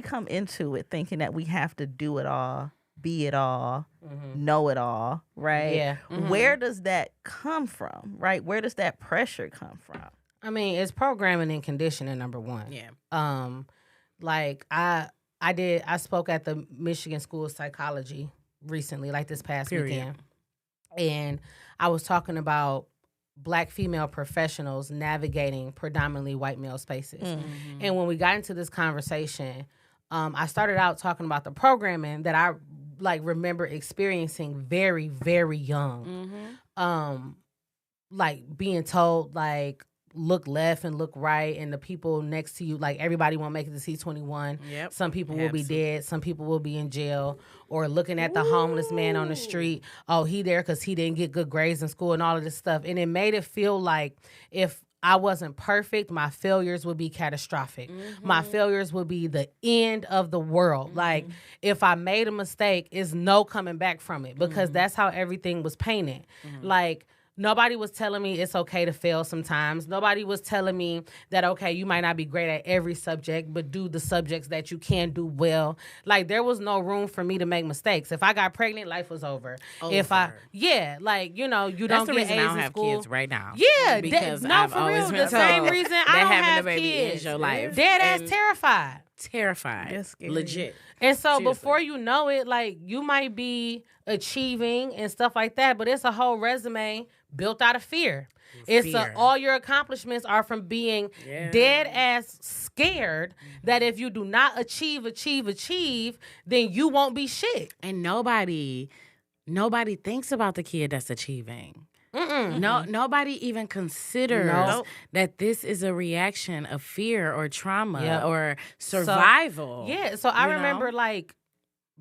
come into it thinking that we have to do it all, be it all, know it all, right? Where does that come from, right? Where does that pressure come from? I mean, it's programming and conditioning, number one. I spoke at the Michigan School of Psychology recently, like this past weekend. And I was talking about Black female professionals navigating predominantly white male spaces. And when we got into this conversation, I started out talking about the programming that I remember experiencing very, very young. Being told look left and look right, and the people next to you, everybody won't make it to C21. Some people will be dead. Some people will be in jail. Or looking at the homeless man on the street. Oh, he there because he didn't get good grades in school and all of this stuff. And it made it feel like if I wasn't perfect, my failures would be catastrophic. My failures would be the end of the world. Like, if I made a mistake, it's no coming back from it, because that's how everything was painted. Nobody was telling me it's okay to fail sometimes. Nobody was telling me that, okay, you might not be great at every subject, but do the subjects that you can do well. There was no room for me to make mistakes. If I got pregnant, life was over. If I, you don't That's the get reason A's I don't in have school. kids right now. Because no, I've for always real, been the same told reason that I don't having have a baby kids. is your life. Dead ass terrified. Terrified. That's scary. Legit. And so Seriously. before you know it, you might be achieving and stuff like that, but it's a whole resume built out of fear. All your accomplishments are from being dead ass scared that if you do not achieve, then you won't be shit. And nobody thinks about the kid that's achieving. No, nobody even considers that this is a reaction of fear or trauma or survival. So I remember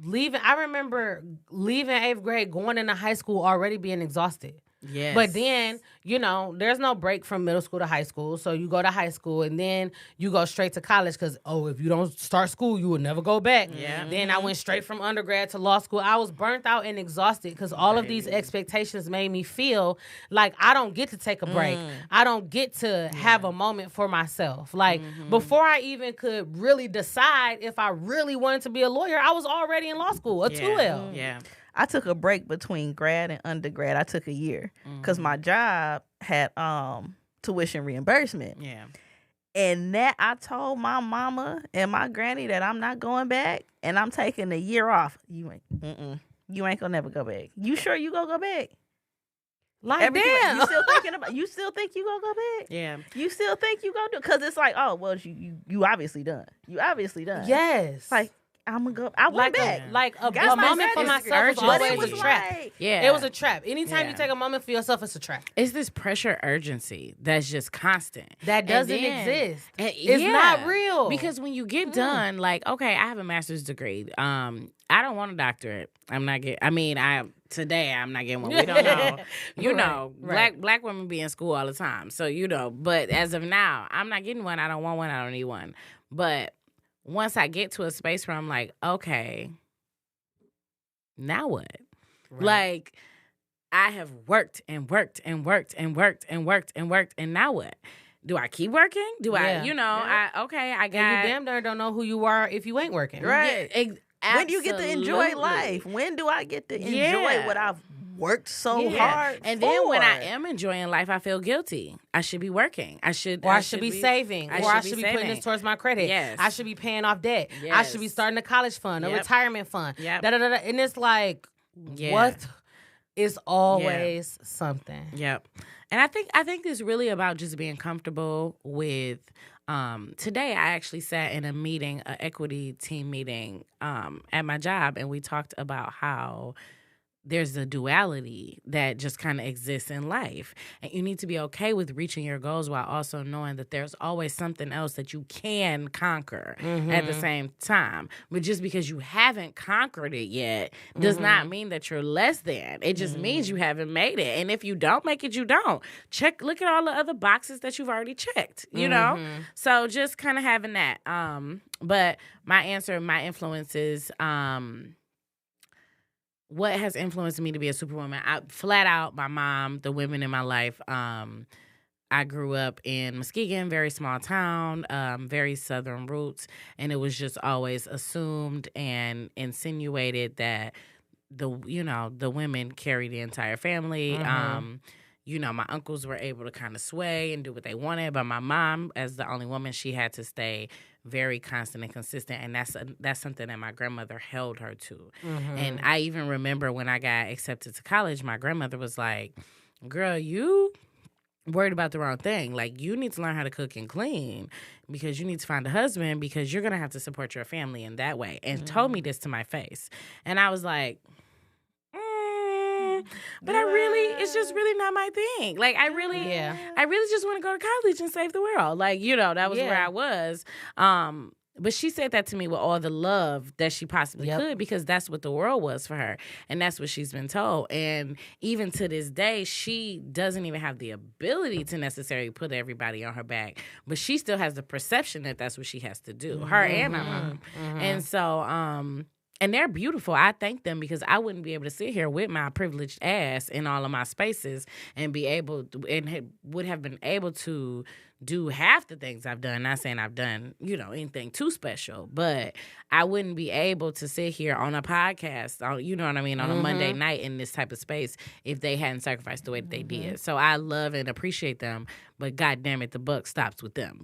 leaving 8th grade, going into high school already being exhausted. Yes. But then, there's no break from middle school to high school. So you go to high school and then you go straight to college because, if you don't start school, you will never go back. Yeah. Then I went straight from undergrad to law school. I was burnt out and exhausted because all of these expectations made me feel like I don't get to take a break. I don't get to have a moment for myself. Like, before I even could really decide if I really wanted to be a lawyer, I was already in law school, a 2L. Yeah. I took a break between grad and undergrad. I took a year because my job had tuition reimbursement. Yeah. And that I told my mama and my granny that I'm not going back and I'm taking a year off. You ain't gonna never go back. You sure you gonna go back? Like, damn. You still thinking about? You still think you gonna go back? Yeah. You still think you gonna do? Because it's like, oh well, you obviously done. You obviously done. Yes. Like, I'm gonna go. I went back. Like a Got my moment for granny's myself was but it always was a trap. like, Yeah. It was a trap. Anytime Yeah. you take a moment for yourself, it's a trap. It's this pressure urgency that's just constant. That doesn't And then- exist. and- It's yeah. not real. Because when you get done, like, okay, I have a master's degree. I don't want a doctorate. I'm not getting. I mean, today I'm not getting one. We don't know. Right. Black women be in school all the time, so But as of now, I'm not getting one. I don't want one. I don't need one. But once I get to a space where I'm like, okay, now what? Right. Like, I have worked and worked and worked and worked and worked and worked, and now what? Do I keep working? Do I, Yeah. I got. And you damn near don't know who you are if you ain't working. Right. Yeah, when do you get to enjoy absolutely. life? When do I get to enjoy Yeah. what I've worked so Yeah. hard And for? then when I am enjoying life, I feel guilty. I should be working. I should be saving. I Or I should should be be putting saving. this towards my credit. Yes. I should be paying off debt. I Yes. should be starting a college fund, a Yep. retirement fund. Yep. Da-da-da-da. And it's like, Yeah. what? It's always something. Yep. And I think it's really about just being comfortable with. Today I actually sat in a meeting, an equity team meeting, at my job, and we talked about how there's a duality that just kind of exists in life. And you need to be okay with reaching your goals while also knowing that there's always something else that you can conquer at the same time. But just because you haven't conquered it yet does not mean that you're less than. It just means you haven't made it. And if you don't make it, you don't. Look at all the other boxes that you've already checked, you know? So just kind of having that. But my influences, what has influenced me to be a superwoman? Flat out, my mom, the women in my life. I grew up in Muskegon, very small town, very southern roots, and it was just always assumed and insinuated that the women carry the entire family. My uncles were able to kind of sway and do what they wanted, but my mom, as the only woman, she had to stay very constant and consistent, and that's something that my grandmother held her to. And I even remember when I got accepted to college, my grandmother was like, "Girl, you worried about the wrong thing. Like, you need to learn how to cook and clean because you need to find a husband because you're gonna have to support your family in that way." And told me this to my face, and I was like, but it's just really not my thing. Like, I really just want to go to college and save the world. Like, that was where I was. But she said that to me with all the love that she possibly could, because that's what the world was for her. And that's what she's been told. And even to this day, she doesn't even have the ability to necessarily put everybody on her back. But she still has the perception that that's what she has to do, her and my mom. And so, and they're beautiful. I thank them because I wouldn't be able to sit here with my privileged ass in all of my spaces and would have been able to do half the things I've done. Not saying I've done, anything too special, but I wouldn't be able to sit here on a podcast, on a Monday night in this type of space if they hadn't sacrificed the way that they did. So I love and appreciate them, but God damn it, the buck stops with them.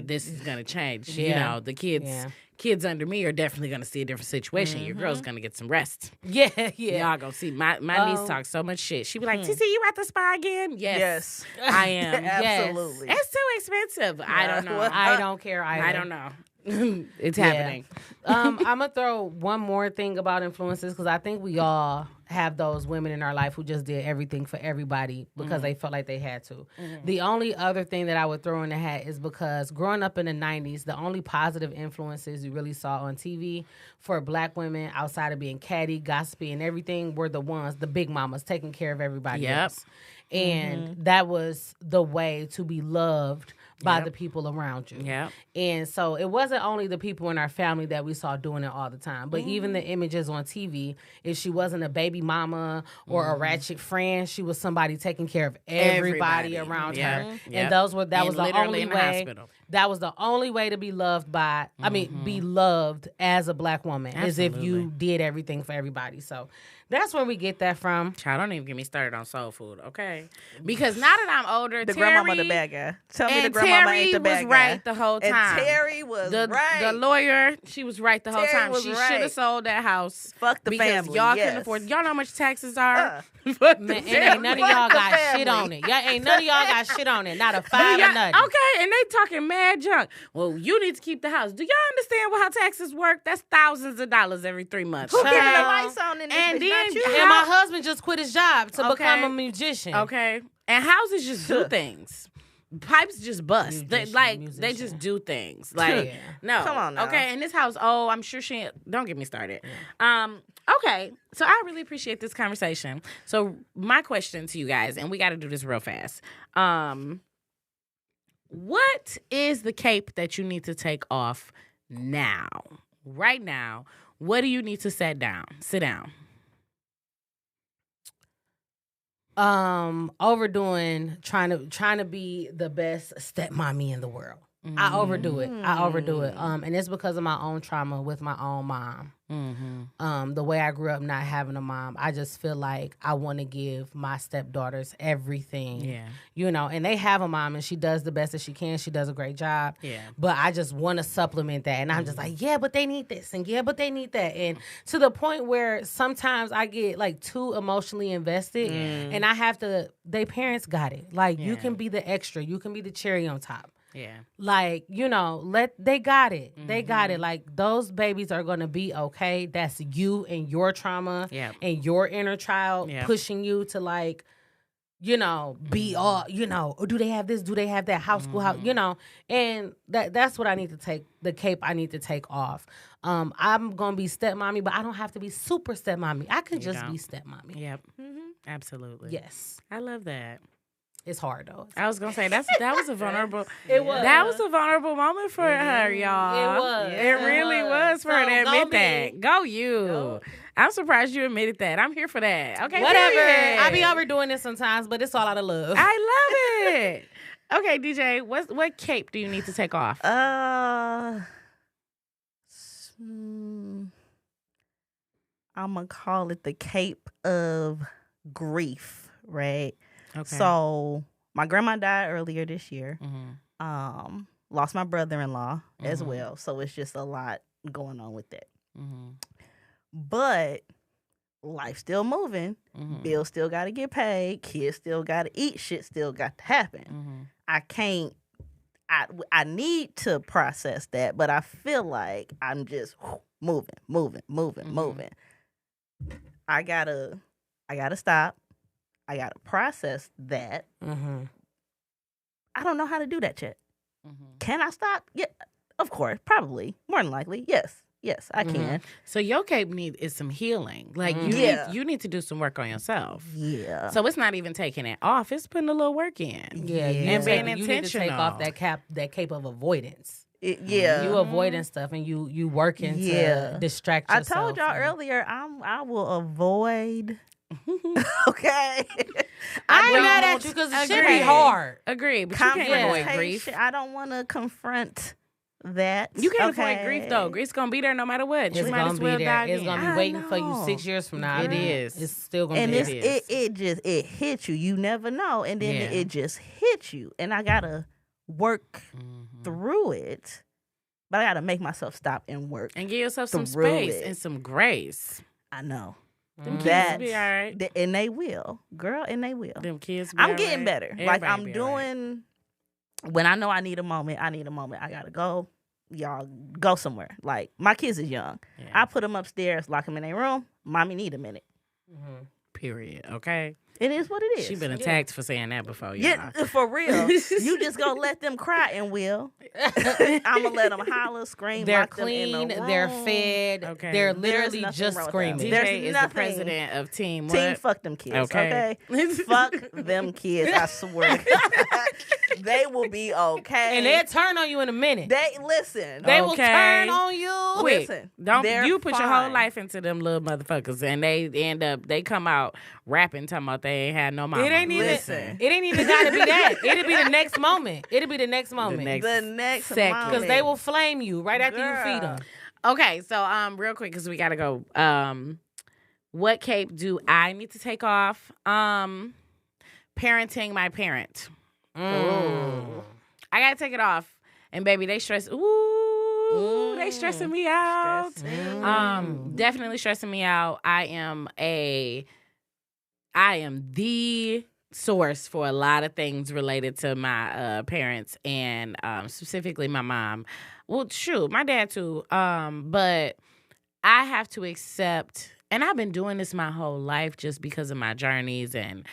This is going to change. The kids under me are definitely going to see a different situation. Your girl's going to get some rest. Yeah. Y'all going to see. My niece talks so much shit. She be like, TC, you at the spa again? Yes. I am. Absolutely. It's too expensive. I don't know. I don't care either. I don't know. It's happening. I'm gonna throw one more thing about influences because I think we all have those women in our life who just did everything for everybody because they felt like they had to. The only other thing that I would throw in the hat is because growing up in the 90s, the only positive influences you really saw on TV for black women outside of being catty, gossipy, and everything were the big mamas taking care of everybody else. And that was the way to be loved by the people around you. Yep. And so it wasn't only the people in our family that we saw doing it all the time, but even the images on TV, if she wasn't a baby mama or a ratchet friend, she was somebody taking care of everybody around her. And that was the only way. That was the only way to be loved by, be loved as a black woman, is if you did everything for everybody. So that's where we get that from. Child, don't even get me started on soul food, okay? Because now that I'm older, The Terry, grandmama the bad guy. Tell me the and grandmama Terry ain't the bad was guy. right the whole time. And Terry was right. The lawyer, she was right the whole Terry time. was She right. should have sold that house. Fuck the because family, y'all yes. couldn't afford. Y'all know how much taxes are. Fuck the Man, and family. ain't none of y'all the got family. shit on it. Ain't none of y'all got shit on it. Not a five Y'all- or nothing. Okay, and they talking mad junk. Well, you need to keep the house. Do y'all understand how taxes work? That's thousands of dollars every 3 months. Who keeping the Child. lights on in this And bitch? Not then- you. And my husband just quit his job to become Okay. a musician. Okay, and houses just do things. Pipes just bust. They Musician. just do things. Like Yeah. no, Come on now. Okay, and this house. Oh, I'm sure she. Don't get me started. Okay, so I really appreciate this conversation. So my question to you guys, and we got to do this real fast. What is the cape that you need to take off now? Right now, what do you need to sit down? Overdoing trying to be the best stepmommy in the world. I overdo it. And it's because of my own trauma with my own mom. The way I grew up not having a mom, I just feel like I want to give my stepdaughters everything. Yeah. You know, and they have a mom and she does the best that she can. She does a great job. Yeah. But I just want to supplement that. And I'm just like, yeah, but they need this. And yeah, but they need that. And to the point where sometimes I get like too emotionally invested and I have to, they parents got it. Like you can be the extra. You can be the cherry on top. Yeah. Like, you know, they got it. They got it. Like, those babies are going to be okay. That's you and your trauma and your inner child pushing you to, like, you know, be all, you know, or do they have this? Do they have that? House, school, house, you know? And that's what I need to take, the cape I need to take off. I'm going to be stepmommy, but I don't have to be super stepmommy. I can just be stepmommy. Yep. Absolutely. Yes. I love that. It's hard, though. I was gonna say that was a vulnerable. It was. That was a vulnerable moment for her, y'all. It was. It really was for her to So, admit go that. me. Go you. Go. I'm surprised you admitted that. I'm here for that. Okay. Whatever. period. I be overdoing this sometimes, but it's all out of love. I love it. Okay, DJ, what cape do you need to take off? I'm gonna call it the cape of grief, right? Okay. So my grandma died earlier this year. Mm-hmm. Lost my brother-in-law as well. So it's just a lot going on with that. Mm-hmm. But life still moving. Mm-hmm. Bills still got to get paid. Kids still got to eat. Shit still got to happen. Mm-hmm. I can't. I need to process that, but I feel like I'm just moving. I gotta stop. I gotta process that. I don't know how to do that yet. Can I stop? Yeah, of course, probably, more than likely, yes, I can. So your cape is some healing. Like you need to do some work on yourself. Yeah. So it's not even taking it off. It's putting a little work in. Yeah, And being you need to take off intentional. that cape of avoidance. Yeah. You avoiding stuff and you working to distract I yourself. told y'all earlier, I will avoid. Okay. I ain't don't mad at want you because to it should agree. be hard. Agree, but you can't avoid grief. confrontation. I don't want to confront that. You can't okay? avoid grief though. Grief's gonna be there no matter what. You It's might gonna as be well there. dive It's in. gonna I be waiting for you know. 6 years from now. It is. It's still gonna And be it's, there. it hits you. You never know, and then Yeah. it just hits you, and I gotta work through it. But I gotta make myself stop and work. And give yourself some through space it. and some grace. I know. Them kids That be all right. and they will, girl, and they will. Them kids be I'm all getting right. better. Everybody Like I'm be all right. doing. When I know I need a moment, I gotta go y'all go somewhere. Like, my kids is young. Yeah. I put them upstairs, lock them in their room. Mommy need a minute. Period. Okay. It is what it is. She been attacked for saying that before, y'all. Yeah, for real. You just gonna let them cry and will. I'm gonna let them holler, scream. They're lock them in clean. the room. They're fed. Okay. They're There's literally nothing just wrong with screaming. that. DJ There's is the nothing. president of Team Team what? fuck them kids. Okay. Fuck them kids. I swear. to God. They will be okay. And they'll turn on you in a minute. They listen. They will Okay. turn on you. Quick. Listen, Don't they're you put your whole fine. life into them little motherfuckers, and they come out rapping, talking about they ain't had no mama. It ain't even. Listen. It ain't even gotta be that. It'll be the next moment. It'll be the next moment. next- The next second. moment. Because they will flame you right after you feed Girl. them. Okay, so real quick, because we gotta go. What cape do I need to take off? Parenting my parent. Ooh. I gotta take it off, and baby, they stress. Ooh, they stressing me out. Definitely stressing me out. I am the source for a lot of things related to my parents and specifically my mom. Well, shoot, my dad too. But I have to accept, and I've been doing this my whole life just because of my journeys and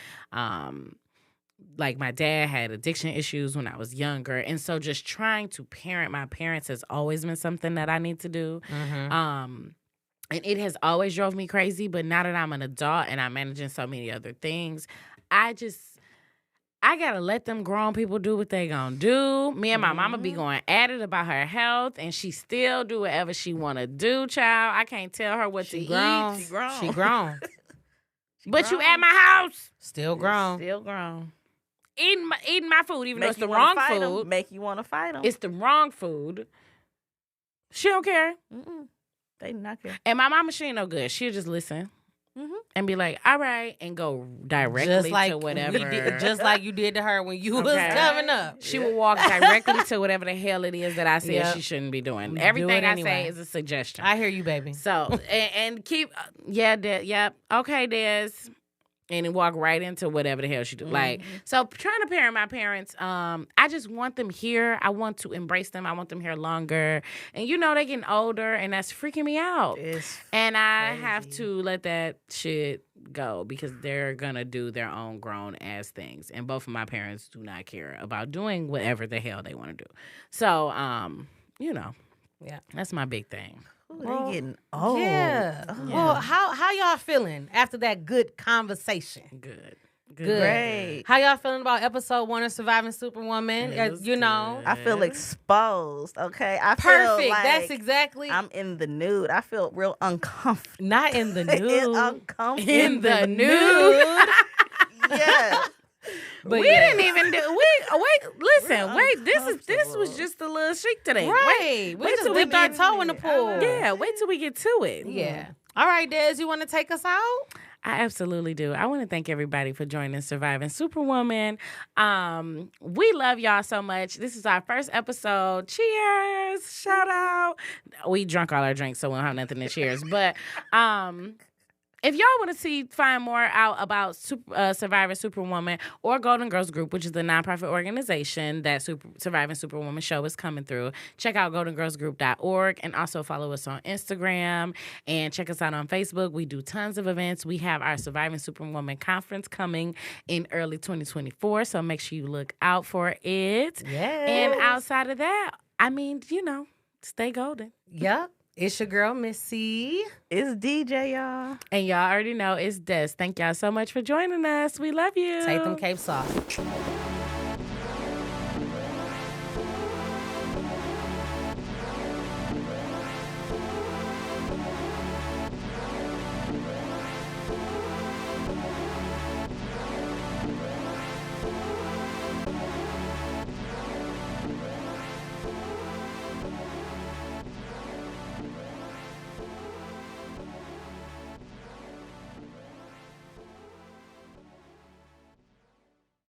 like my dad had addiction issues when I was younger. And so just trying to parent my parents has always been something that I need to do. And it has always drove me crazy. But now that I'm an adult and I'm managing so many other things, I gotta let them grown people do what they gonna do. Me and my mama be going at it about her health, and she still do whatever she wanna do, child. I can't tell her what to grown. eat. She grown. She grown. But you at my house. Still grown. Still grown. Eating my food, even though Make it's you the wanna wrong fight 'em. food. Make you want to fight them. It's the wrong food. She don't care. They not care. And my mama, she ain't no good. She'll just listen and be like, all right, and go directly Just like to whatever. just like you did to her when you was Okay. coming up. She will walk directly to whatever the hell it is that I said Yep. she shouldn't be doing. Do Everything it I anyway. say is a suggestion. I hear you, baby. So, and keep, yep, okay, Des. And then walk right into whatever the hell she do. Like, so trying to parent my parents, I just want them here. I want to embrace them. I want them here longer. And they getting older, and that's freaking me out. And I have to let that shit go because they're gonna do their own grown ass things. And both of my parents do not care about doing whatever the hell they want to do. So, Yeah. that's my big thing. Ooh, they getting old. Yeah. Well, how y'all feeling after that good conversation? Good. Great. How y'all feeling about episode 1 of Surviving Superwoman? It was I feel exposed. Okay, I feel Perfect. like That's exactly. I'm in the nude. I feel real uncomfortable. Not in the nude. Uncomfortable. In the nude. Yeah. But we yeah. didn't even do. Wait. This was just a little chic today. Right. We just till we dipped our get toe in the pool. Yeah, wait till we get to it. Yeah. All right, Des, you want to take us out? I absolutely do. I want to thank everybody for joining Surviving Superwoman. We love y'all so much. This is our first episode. Cheers. Shout out. We drunk all our drinks, so we don't have nothing to cheers. But if y'all want to find more out about Surviving Superwoman or Golden Girls Group, which is the nonprofit organization that Surviving Superwoman show is coming through, check out goldengirlsgroup.org and also follow us on Instagram and check us out on Facebook. We do tons of events. We have our Surviving Superwoman conference coming in early 2024, so make sure you look out for it. Yes. And outside of that, I mean, stay golden. Yep. It's your girl, Missy. It's DJ, y'all. And y'all already know it's Des. Thank y'all so much for joining us. We love you. Take them capes off.